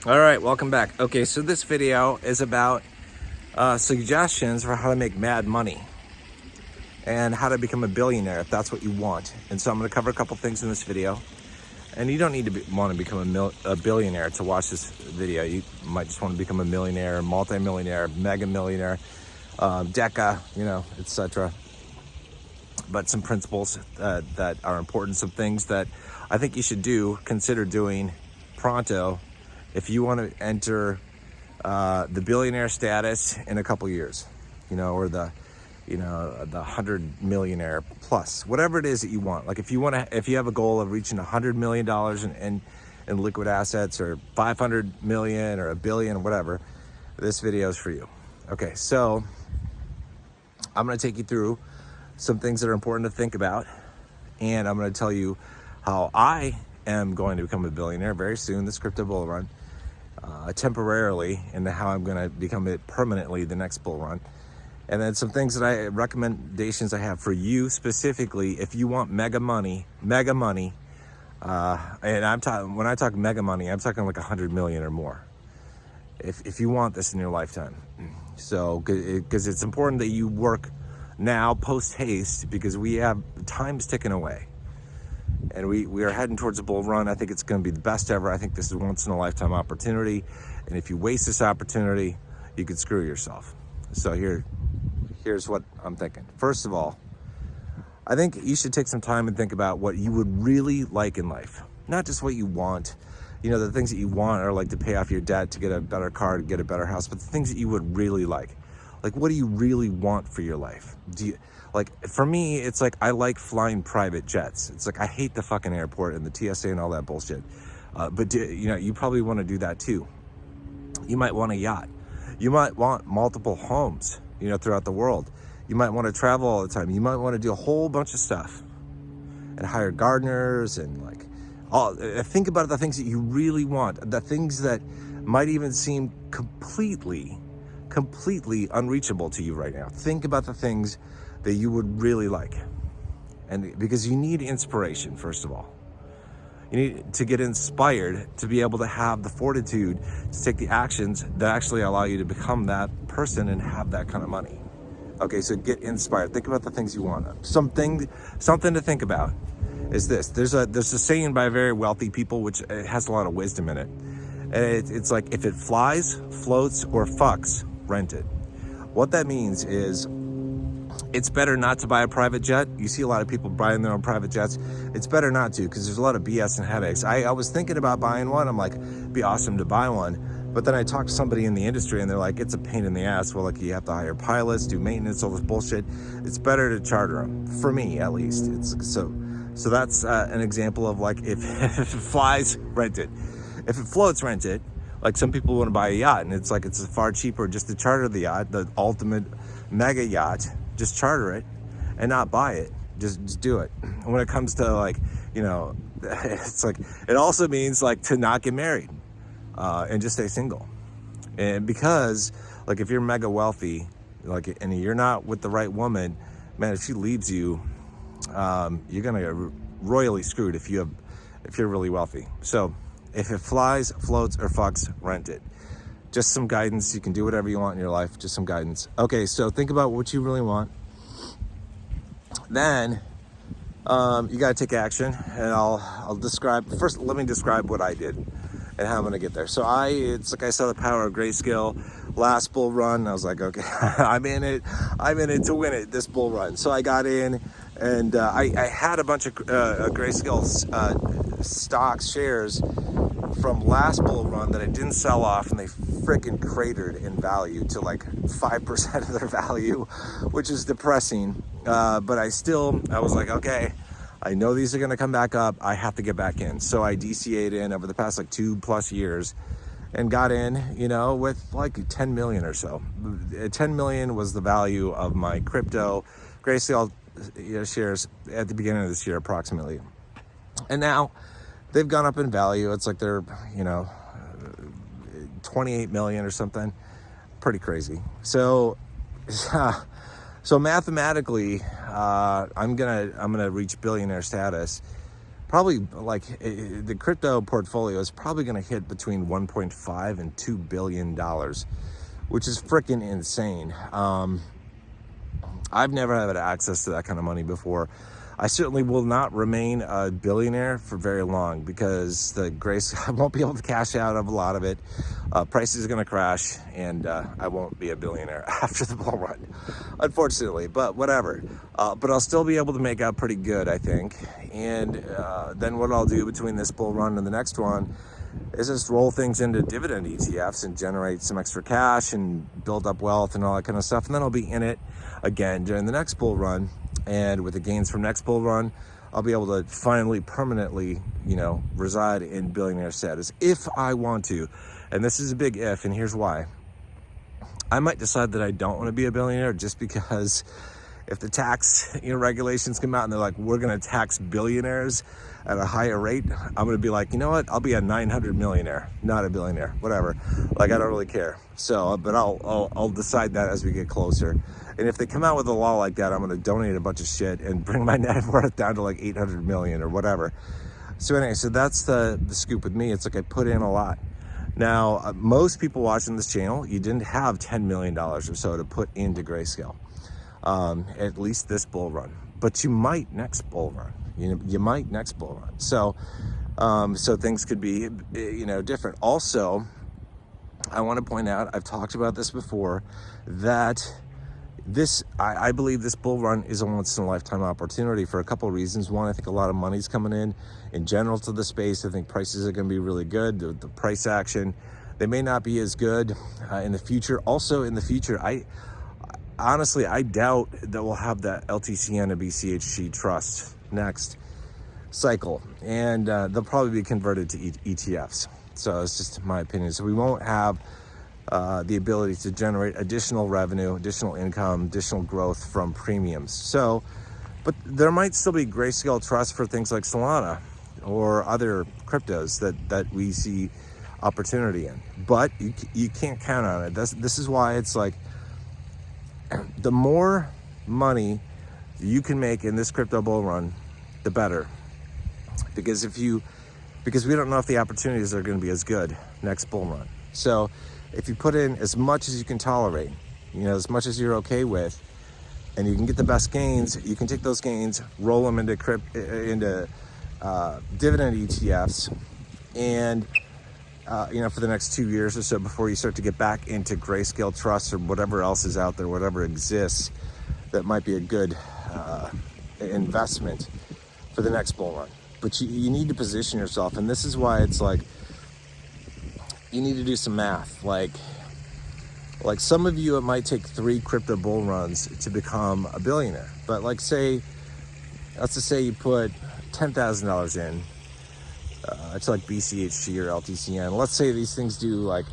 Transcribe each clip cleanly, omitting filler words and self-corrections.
All right, welcome back. Okay, so this video is about suggestions for how to make mad money and how to become a billionaire if that's what you want. And so I'm going to cover a couple things in this video. And you don't need to want to become a billionaire to watch this video. You might just want to become a millionaire, multi-millionaire, mega millionaire, deca, etc. But some principles that are important, some things that I think you should consider doing pronto if you want to enter the billionaire status in a couple years, or the 100 millionaire plus, whatever it is that you want. Like if you have a goal of reaching $100 million in liquid assets, or 500 million, or a billion, whatever, this video is for you. Okay, so I'm going to take you through some things that are important to think about, and I'm going to tell you how I am going to become a billionaire very soon, this crypto bull run, temporarily, and how I'm going to become it permanently the next bull run. And then some things recommendations I have for you specifically if you want mega money. And I'm talking, when I talk mega money, I'm talking like 100 million or more. If you want this in your lifetime. So, because it's important that you work now post haste, because we have time's ticking away. And we are heading towards a bull run. I think it's going to be the best ever. I think this is a once in a lifetime opportunity. And if you waste this opportunity, you could screw yourself. So here's what I'm thinking. First of all, I think you should take some time and think about what you would really like in life. Not just what you want. The things that you want are like to pay off your debt, to get a better car, to get a better house, but the things that you would really like. Like, what do you really want for your life? For me, it's like, I like flying private jets. It's like, I hate the fucking airport and the TSA and all that bullshit. But you probably want to do that too. You might want a yacht. You might want multiple homes, throughout the world. You might want to travel all the time. You might want to do a whole bunch of stuff and hire gardeners and think about the things that you really want, the things that might even seem completely unreachable to you right now. Think about the things that you would really like. And because you need inspiration, first of all. You need to get inspired to be able to have the fortitude to take the actions that actually allow you to become that person and have that kind of money. Okay, so get inspired. Think about the things you want. Something to think about is this. There's a saying by very wealthy people, which has a lot of wisdom in it. And it's like, if it flies, floats, or fucks, rent it. What that means is, it's better not to buy a private jet. You see a lot of people buying their own private jets. It's better not to, because there's a lot of BS and headaches. I was thinking about buying one. I'm like, it'd be awesome to buy one. But then I talked to somebody in the industry and they're like, it's a pain in the ass. Well, you have to hire pilots, do maintenance, all this bullshit. It's better to charter them, for me at least. So that's an example of if it flies, rent it. If it floats, rent it. Like, some people want to buy a yacht, and it's far cheaper just to charter the yacht, the ultimate mega yacht. Just charter it and not buy it. Just do it. And when it comes to it's like, it also means to not get married and just stay single. And because if you're mega wealthy, and you're not with the right woman, man, if she leaves you, you're gonna get royally screwed if you're really wealthy. So if it flies, floats, or fucks, rent it. Just some guidance. You can do whatever you want in your life. Just some guidance. Okay, so think about what you really want. Then you got to take action, and I'll describe. First, let me describe what I did and how I'm going to get there. So it's like I saw the power of grayscale last bull run. I was like, okay, I'm in it to win it, this bull run. So I got in, and I had a bunch of grayscale stocks, shares from last bull run that I didn't sell off, and they freaking cratered in value to 5% of their value, which is depressing. But I was like, okay, I know these are going to come back up. I have to get back in. So I DCA'd in over the past 2+ years and got in, with 10 million or so. 10 million was the value of my crypto grayscale shares at the beginning of this year, approximately. And now they've gone up in value. It's like they're, 28 million or something. Pretty crazy. So mathematically, I'm gonna reach billionaire status probably like the crypto portfolio is probably going to hit between 1.5 and $2 billion, which is freaking insane. I've never had access to that kind of money before. I certainly will not remain a billionaire for very long because I won't be able to cash out of a lot of it. Prices are going to crash, and I won't be a billionaire after the bull run, unfortunately. But whatever. But I'll still be able to make out pretty good, I think. And then what I'll do between this bull run and the next one is just roll things into dividend ETFs and generate some extra cash and build up wealth and all that kind of stuff. And then I'll be in it again during the next bull run. And with the gains from next bull run, I'll be able to finally permanently, reside in billionaire status if I want to. And this is a big if, and here's why. I might decide that I don't want to be a billionaire just because if the tax regulations come out and they're like, we're going to tax billionaires at a higher rate, I'm going to be like, you know what? I'll be a 900 millionaire, not a billionaire, whatever. Like, I don't really care. So, but I'll decide that as we get closer. And if they come out with a law like that, I'm going to donate a bunch of shit and bring my net worth down to like 800 million or whatever. So anyway, so that's the scoop with me. It's like I put in a lot. Now, most people watching this channel, you didn't have $10 million or so to put into Grayscale. At least this bull run, but you might next bull run. You might next bull run. So, so things could be, different. Also, I want to point out, I've talked about this before, that I believe this bull run is a once in a lifetime opportunity for a couple of reasons. One, I think a lot of money's coming in general to the space. I think prices are going to be really good. The price action, they may not be as good in the future. Also in the future, honestly, I doubt that we'll have that LTCN and BCHG trust next cycle, and they'll probably be converted to ETFs. So it's just my opinion. So we won't have the ability to generate additional revenue, additional income, additional growth from premiums. So, but there might still be Grayscale trust for things like Solana or other cryptos that we see opportunity in. But you can't count on it. This is why it's like, the more money you can make in this crypto bull run, the better. Because we don't know if the opportunities are going to be as good next bull run. So if you put in as much as you can tolerate, as much as you're okay with, and you can get the best gains, you can take those gains, roll them into dividend ETFs, and for the next 2 years or so before you start to get back into Grayscale trusts or whatever else is out there, whatever exists that might be a good investment for the next bull run. But you need to position yourself, and this is why it's like you need to do some math. Like some of you, it might take 3 crypto bull runs to become a billionaire. But let's just say you put $10,000 in. It's like BCHG or LTCN. Let's say these things do like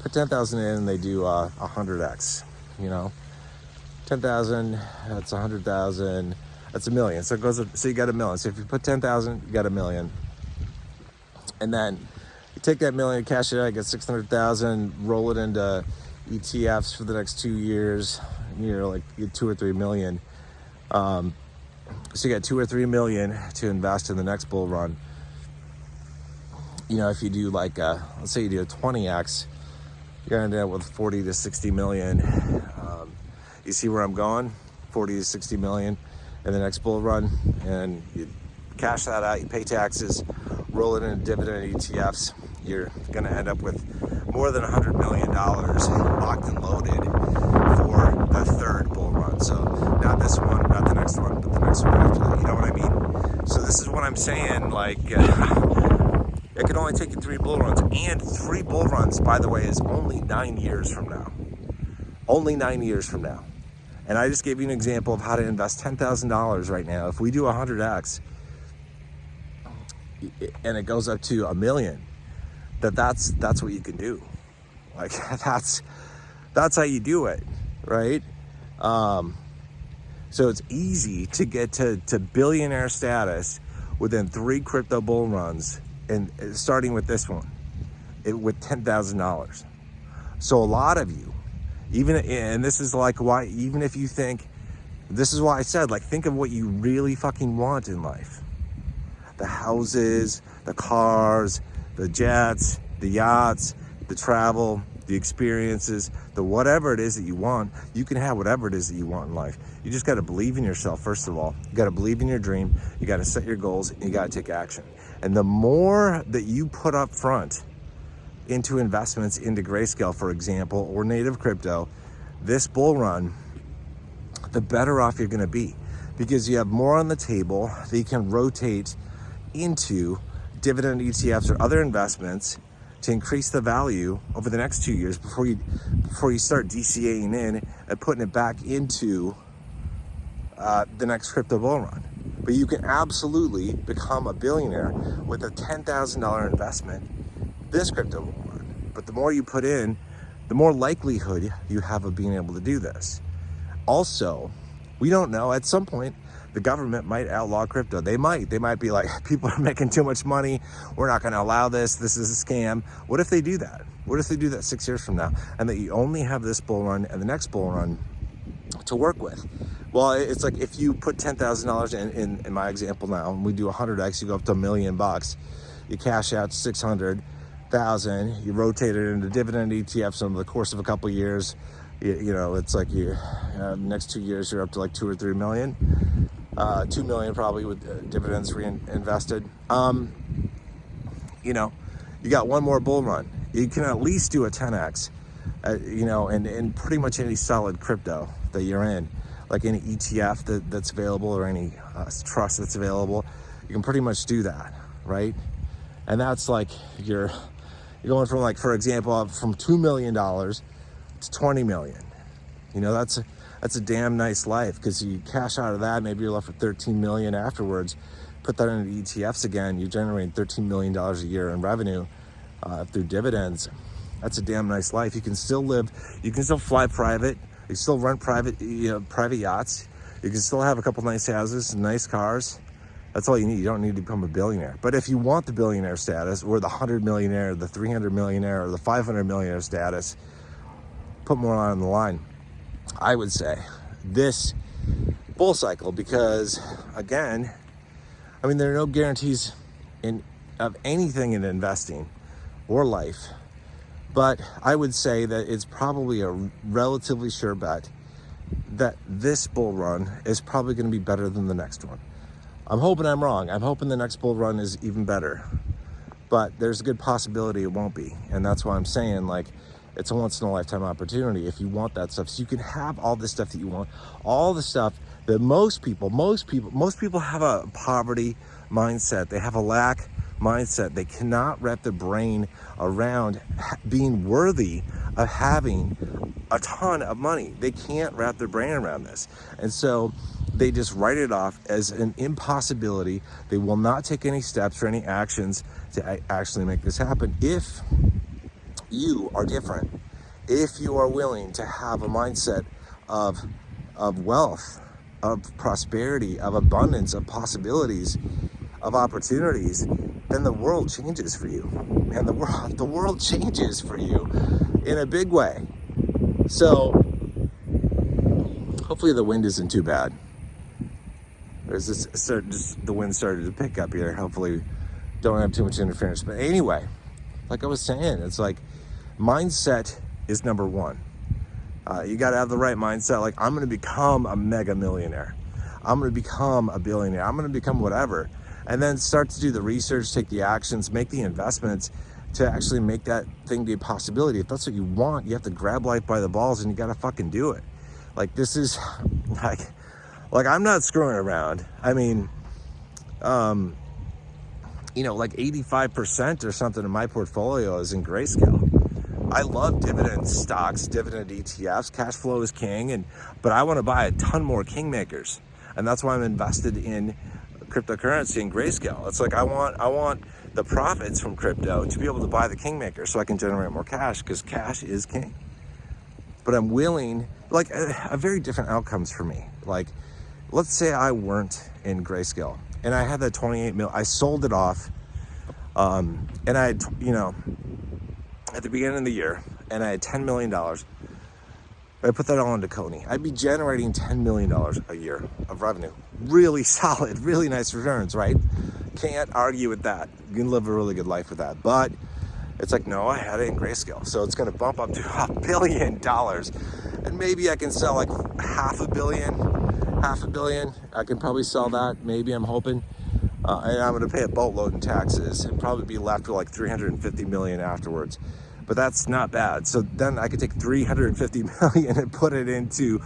put 10,000 in and they do 100x. 10,000, that's 100,000, that's $1 million. So it goes. So you got $1 million. So if you put 10,000, you got $1 million. And then you take that $1 million, cash it out, get 600,000, roll it into ETFs for the next 2 years. Like you get 2 or 3 million. So you got 2 or 3 million to invest in the next bull run. If you do like, let's say you do a 20x, you're gonna end up with 40 to 60 million. You see where I'm going? 40 to 60 million in the next bull run, and you cash that out, you pay taxes, roll it into dividend ETFs. You're gonna end up with more than $100 million locked and loaded for the third bull run. So not this one, not the next one, but the next one after that. You know what I mean? So this is what I'm saying. Like, it can only take you 3 bull runs, and 3 bull runs, by the way, is only 9 years from now. Only 9 years from now. And I just gave you an example of how to invest $10,000 right now. If we do 100x, and it goes up to $1 million, that's what you can do. Like that's how you do it, right? So it's easy to get to billionaire status within 3 crypto bull runs, and starting with this one, with $10,000. So a lot of you, and this is like why, even if you think, this is why I said, like, think of what you really fucking want in life. the houses, the cars, the jets, the yachts, the travel, the experiences, the whatever it is that you want. You can have whatever it is that you want in life. You just got to believe in yourself, first of all. You got to believe in your dream. You got to set your goals, and you got to take action. And the more that you put up front into investments into Grayscale, for example, or native crypto, this bull run, the better off you're going to be, because you have more on the table that you can rotate into dividend ETFs or other investments to increase the value over the next 2 years before you start DCAing in and putting it back into the next crypto bull run. But you can absolutely become a billionaire with a $10,000 investment this crypto bull run. But the more you put in, the more likelihood you have of being able to do this. Also, we don't know, at some point, the government might outlaw crypto. They might be like, people are making too much money. We're not gonna allow this. This is a scam. What if they do that? What if they do that 6 years from now? And that you only have this bull run and the next bull run to work with? Well, it's like if you put $10,000 in my example now, and we do 100x, you go up to $1 million. You cash out 600,000, you rotate it into dividend ETFs over the course of a couple of years. You know, it's like next 2 years, you're up to like 2 or 3 million. 2 million probably with dividends reinvested. You know, you got one more bull run. You can at least do a 10x, you know, in pretty much any solid crypto that you're in, like any ETF that's available or any trust that's available. You can pretty much do that, right? And that's like you're going from, like, for example, from $2 million to 20 million. You know, that's a damn nice life, because you cash out of that, maybe you're left with 13 million afterwards. Put that into ETFs again, you're generating $13 million a year in revenue through dividends. That's a damn nice life. You can still live, you can still fly private, you can still rent private yachts, you can still have a couple nice houses and nice cars. That's all you need. You don't need to become a billionaire. But if you want the billionaire status, or the 100 millionaire, the 300 millionaire, or the 500 millionaire status, put more on the line, I would say, this bull cycle, because again, I mean, there are no guarantees of anything in investing or life, but I would say that it's probably a relatively sure bet that this bull run is probably going to be better than the next one. I'm hoping I'm wrong. I'm hoping the next bull run is even better, but there's a good possibility it won't be. And that's why I'm saying, like, it's a once in a lifetime opportunity if you want that stuff. So you can have all this stuff that you want, all the stuff that most people have a poverty mindset. They have a lack mindset. They cannot wrap their brain around being worthy of having a ton of money. They can't wrap their brain around this. And so they just write it off as an impossibility. They will not take any steps or any actions to actually make this happen. If you are different, if you are willing to have a mindset of wealth, of prosperity, of abundance, of possibilities, of opportunities, then the world changes for you. And the world changes for you in a big way. So hopefully the wind isn't too bad. The wind started to pick up here. Hopefully don't have too much interference. But anyway, like I was saying, it's like mindset is number one. You got to have the right mindset. Like, I'm going to become a mega millionaire. I'm going to become a billionaire. I'm going to become whatever. And then start to do the research, take the actions, make the investments to actually make that thing be a possibility. If that's what you want, you have to grab life by the balls and you got to fucking do it. Like, this is like I'm not screwing around. I mean, you know, like 85% or something of my portfolio is in Grayscale. I love dividend stocks, dividend ETFs. Cash flow is king, but I want to buy a ton more kingmakers, and that's why I'm invested in cryptocurrency and Grayscale. It's like I want the profits from crypto to be able to buy the kingmakers so I can generate more cash, because cash is king. But I'm willing, like, a very different outcomes for me. Like, let's say I weren't in Grayscale and I had that 28 mil, I sold it off, and I had, you know, at the beginning of the year, and I had $10 million. I put that all into Coney. I'd be generating $10 million a year of revenue. Really solid, really nice returns, right? Can't argue with that. You can live a really good life with that. But it's like, no, I had it in Grayscale. So it's going to bump up to $1 billion. And maybe I can sell like half a billion. I can probably sell that. Maybe, I'm hoping. And I'm going to pay a boatload in taxes and probably be left with like 350 million afterwards. But that's not bad. So then I could take 350 million and put it into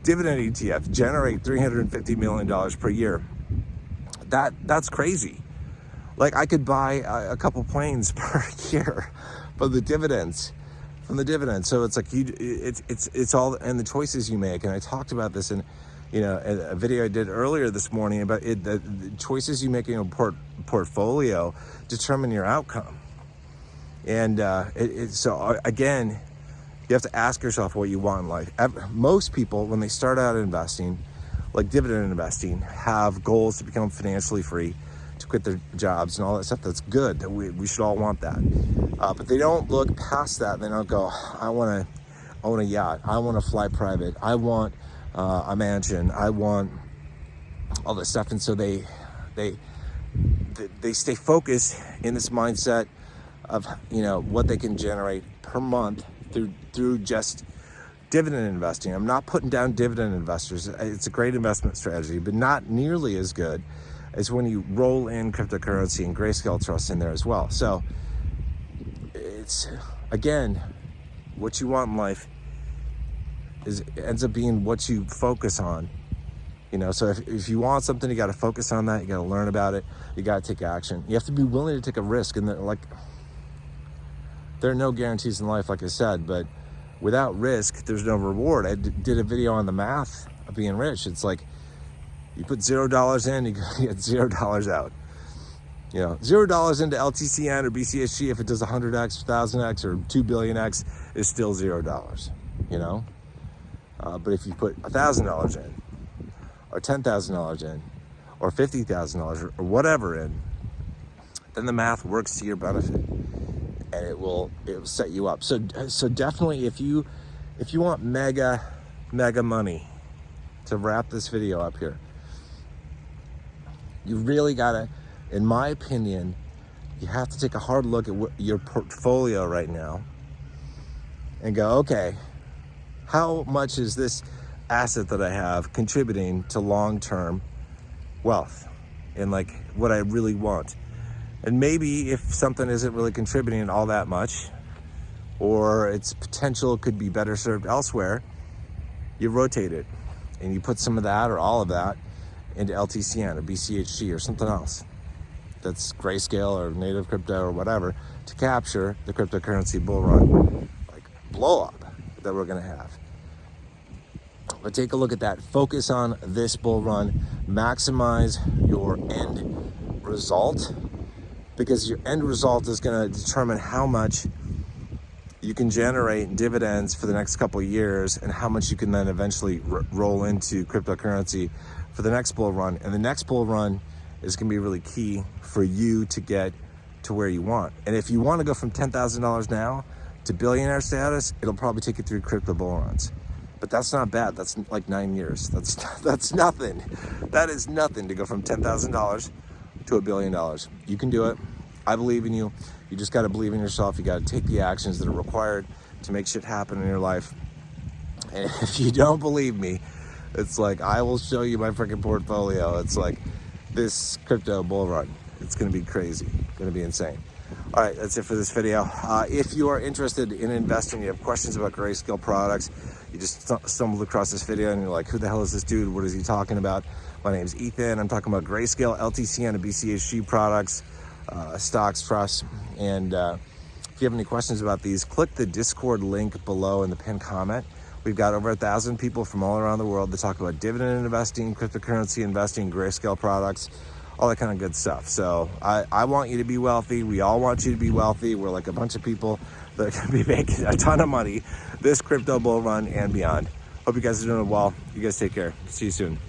dividend ETF, generate $350 million per year. That's crazy. Like, I could buy a couple planes per year from the dividends. So it's like it's all in the choices you make. And I talked about this in a video I did earlier this morning about the choices you make in your portfolio determine your outcome. And so again, you have to ask yourself what you want in life. Most people, when they start out investing, like dividend investing, have goals to become financially free, to quit their jobs and all that stuff. That's good. That we should all want that. But they don't look past that. They don't go, I want to own a yacht. I want to fly private. I want a mansion. I want all this stuff. And so they stay focused in this mindset of what they can generate per month through just dividend investing. I'm not putting down dividend investors. It's a great investment strategy, but not nearly as good as when you roll in cryptocurrency and Grayscale Trust in there as well. So it's, again, what you want in life ends up being what you focus on. So if you want something, you got to focus on that. You got to learn about it. You got to take action. You have to be willing to take a risk. And there are no guarantees in life, like I said, but without risk, there's no reward. I did a video on the math of being rich. It's like, you put $0 in, you get $0 out. $0 into LTCN or BCSG, if it does 100x, 1000x, or 2 billionx, is still $0. But if you put $1,000 in, or $10,000 in, or $50,000, or whatever in, then the math works to your benefit, and it will set you up. So definitely, if you want mega money, to wrap this video up here, you really gotta, in my opinion, you have to take a hard look at your portfolio right now and go, okay, how much is this asset that I have contributing to long-term wealth and like what I really want? And maybe if something isn't really contributing all that much, or its potential could be better served elsewhere, you rotate it and you put some of that or all of that into LTCN or BCHG or something else that's Grayscale or native crypto or whatever, to capture the cryptocurrency bull run, like blow up that we're gonna have. But take a look at that. Focus on this bull run. Maximize your end result, because your end result is going to determine how much you can generate in dividends for the next couple of years, and how much you can then eventually roll into cryptocurrency for the next bull run. And the next bull run is going to be really key for you to get to where you want. And if you want to go from $10,000 now to billionaire status, it'll probably take you through crypto bull runs. But that's not bad. That's like 9 years. That's nothing. That is nothing to go from $10,000 to $1 billion. You can do it. I believe in you. You just got to believe in yourself. You got to take the actions that are required to make shit happen in your life. And if you don't believe me, it's like, I will show you my freaking portfolio. It's like this crypto bull run. It's going to be crazy. Going to be insane. All right, that's it for this video. If you are interested in investing, you have questions about Grayscale products, you just stumbled across this video and you're like, who the hell is this dude? What is he talking about? My name's Ethan. I'm talking about Grayscale, LTCN, and BCHG products, stocks, trusts. And if you have any questions about these, click the Discord link below in the pinned comment. We've got over 1,000 people from all around the world that talk about dividend investing, cryptocurrency investing, Grayscale products, all that kind of good stuff. So I want you to be wealthy. We all want you to be wealthy. We're like a bunch of people that are going to be making a ton of money this crypto bull run and beyond. Hope you guys are doing well. You guys take care. See you soon.